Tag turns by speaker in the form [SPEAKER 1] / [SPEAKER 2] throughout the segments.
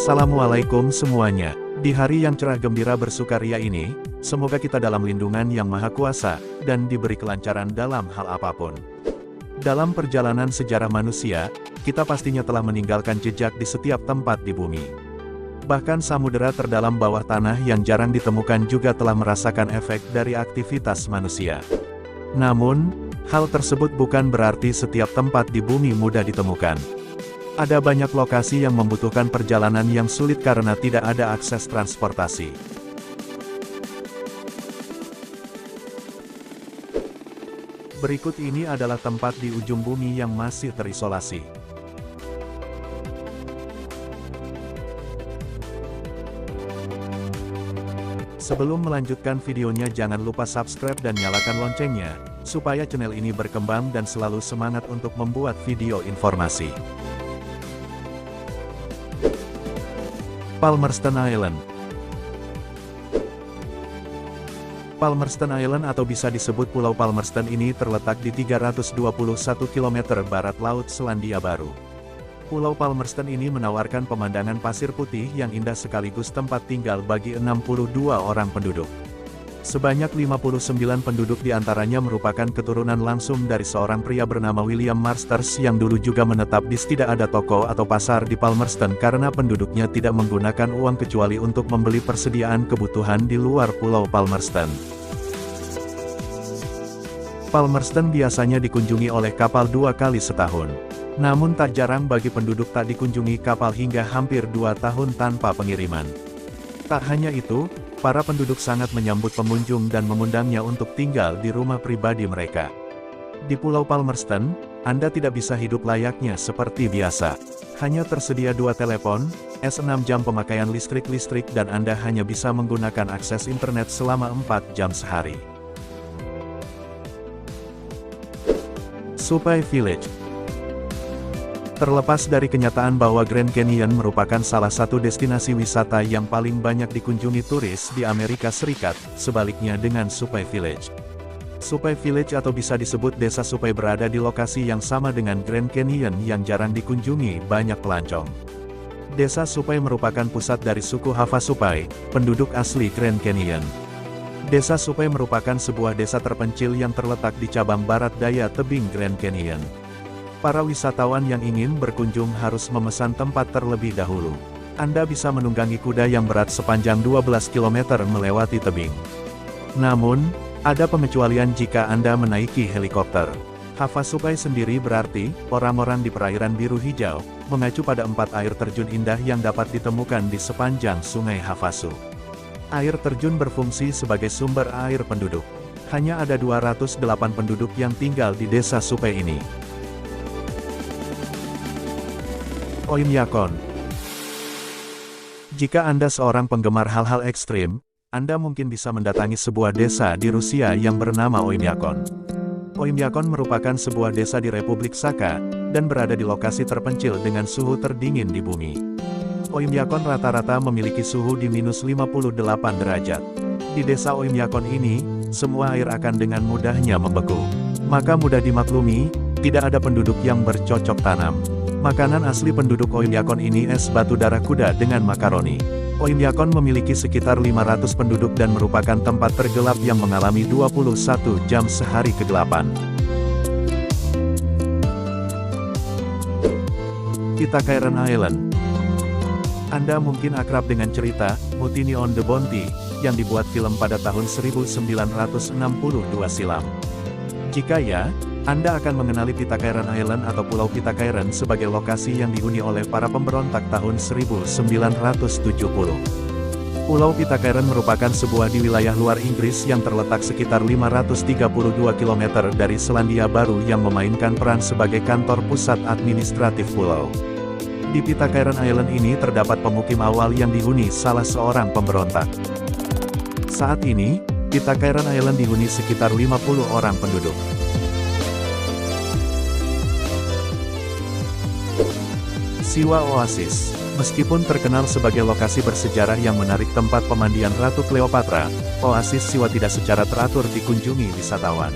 [SPEAKER 1] Assalamualaikum semuanya. Di hari yang cerah gembira bersukaria ini, semoga kita dalam lindungan Yang Maha Kuasa, dan diberi kelancaran dalam hal apapun. Dalam perjalanan sejarah manusia, kita pastinya telah meninggalkan jejak di setiap tempat di bumi. Bahkan samudera terdalam bawah tanah yang jarang ditemukan juga telah merasakan efek dari aktivitas manusia. Namun, hal tersebut bukan berarti setiap tempat di bumi mudah ditemukan. Ada banyak lokasi yang membutuhkan perjalanan yang sulit karena tidak ada akses transportasi. Berikut ini adalah tempat di ujung bumi yang masih terisolasi. Sebelum melanjutkan videonya, jangan lupa subscribe dan nyalakan loncengnya, supaya channel ini berkembang dan selalu semangat untuk membuat video informasi. Palmerston Island. Palmerston Island atau bisa disebut Pulau Palmerston ini terletak di 321 km barat Laut Selandia Baru. Pulau Palmerston ini menawarkan pemandangan pasir putih yang indah sekaligus tempat tinggal bagi 62 orang penduduk. Sebanyak 59 penduduk diantaranya merupakan keturunan langsung dari seorang pria bernama William Masters yang dulu juga menetap di. Tidak ada toko atau pasar di Palmerston karena penduduknya tidak menggunakan uang kecuali untuk membeli persediaan kebutuhan di luar Pulau Palmerston. Palmerston biasanya dikunjungi oleh kapal 2 kali setahun. Namun tak jarang bagi penduduk tak dikunjungi kapal hingga hampir 2 tahun tanpa pengiriman. Tak hanya itu, para penduduk sangat menyambut pengunjung dan mengundangnya untuk tinggal di rumah pribadi mereka. Di Pulau Palmerston, Anda tidak bisa hidup layaknya seperti biasa. Hanya tersedia 2 telepon, 6 jam pemakaian listrik dan Anda hanya bisa menggunakan akses internet selama 4 jam sehari. Supai Village. Terlepas dari kenyataan bahwa Grand Canyon merupakan salah satu destinasi wisata yang paling banyak dikunjungi turis di Amerika Serikat, sebaliknya dengan Supai Village. Supai Village atau bisa disebut Desa Supai berada di lokasi yang sama dengan Grand Canyon yang jarang dikunjungi banyak pelancong. Desa Supai merupakan pusat dari suku Havasupai, penduduk asli Grand Canyon. Desa Supai merupakan sebuah desa terpencil yang terletak di cabang barat daya tebing Grand Canyon. Para wisatawan yang ingin berkunjung harus memesan tempat terlebih dahulu. Anda bisa menunggangi kuda yang berat sepanjang 12 km melewati tebing. Namun, ada pengecualian jika Anda menaiki helikopter. Havasupai sendiri berarti, orang-orang di perairan biru hijau, mengacu pada 4 air terjun indah yang dapat ditemukan di sepanjang sungai Havasu. Air terjun berfungsi sebagai sumber air penduduk. Hanya ada 208 penduduk yang tinggal di desa Supai ini. Oymyakon. Jika Anda seorang penggemar hal-hal ekstrim, Anda mungkin bisa mendatangi sebuah desa di Rusia yang bernama Oymyakon. Oymyakon merupakan sebuah desa di Republik Sakha, dan berada di lokasi terpencil dengan suhu terdingin di bumi. Oymyakon rata-rata memiliki suhu di minus 58 derajat. Di desa Oymyakon ini, semua air akan dengan mudahnya membeku. Maka mudah dimaklumi, tidak ada penduduk yang bercocok tanam. Makanan asli penduduk Oymyakon ini es batu darah kuda dengan makaroni. Oymyakon memiliki sekitar 500 penduduk dan merupakan tempat tergelap yang mengalami 21 jam sehari kegelapan. Pitcairn Island. Anda mungkin akrab dengan cerita Mutiny on the Bounty yang dibuat film pada tahun 1962 silam. Jika ya, Anda akan mengenali Pitcairn Island atau Pulau Pitcairn sebagai lokasi yang dihuni oleh para pemberontak tahun 1970. Pulau Pitcairn merupakan sebuah di wilayah luar Inggris yang terletak sekitar 532 km dari Selandia Baru yang memainkan peran sebagai kantor pusat administratif pulau. Di Pitcairn Island ini terdapat pemukim awal yang dihuni salah seorang pemberontak. Saat ini, Pitcairn Island dihuni sekitar 50 orang penduduk. Siwa Oasis. Meskipun terkenal sebagai lokasi bersejarah yang menarik tempat pemandian Ratu Cleopatra, Oasis Siwa tidak secara teratur dikunjungi wisatawan.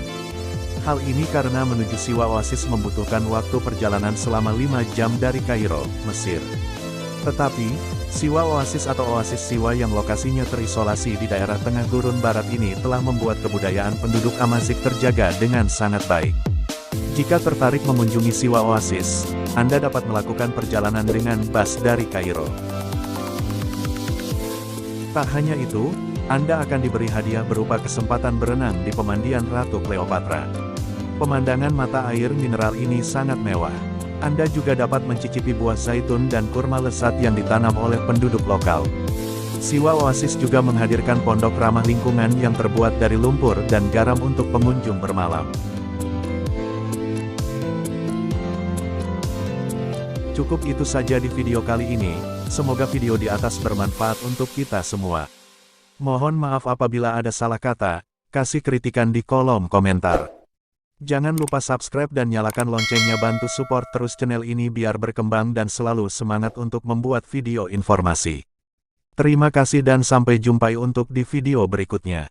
[SPEAKER 1] Hal ini karena menuju Siwa Oasis membutuhkan waktu perjalanan selama 5 jam dari Kairo, Mesir. Tetapi, Siwa Oasis atau Oasis Siwa yang lokasinya terisolasi di daerah tengah gurun barat ini telah membuat kebudayaan penduduk Amazigh terjaga dengan sangat baik. Jika tertarik mengunjungi Siwa Oasis, Anda dapat melakukan perjalanan dengan bus dari Kairo. Tak hanya itu, Anda akan diberi hadiah berupa kesempatan berenang di pemandian Ratu Cleopatra. Pemandangan mata air mineral ini sangat mewah. Anda juga dapat mencicipi buah zaitun dan kurma lezat yang ditanam oleh penduduk lokal. Siwa Oasis juga menghadirkan pondok ramah lingkungan yang terbuat dari lumpur dan garam untuk pengunjung bermalam. Cukup itu saja di video kali ini, semoga video di atas bermanfaat untuk kita semua. Mohon maaf apabila ada salah kata, kasih kritikan di kolom komentar. Jangan lupa subscribe dan nyalakan loncengnya, bantu support terus channel ini biar berkembang dan selalu semangat untuk membuat video informasi. Terima kasih dan sampai jumpa untuk di video berikutnya.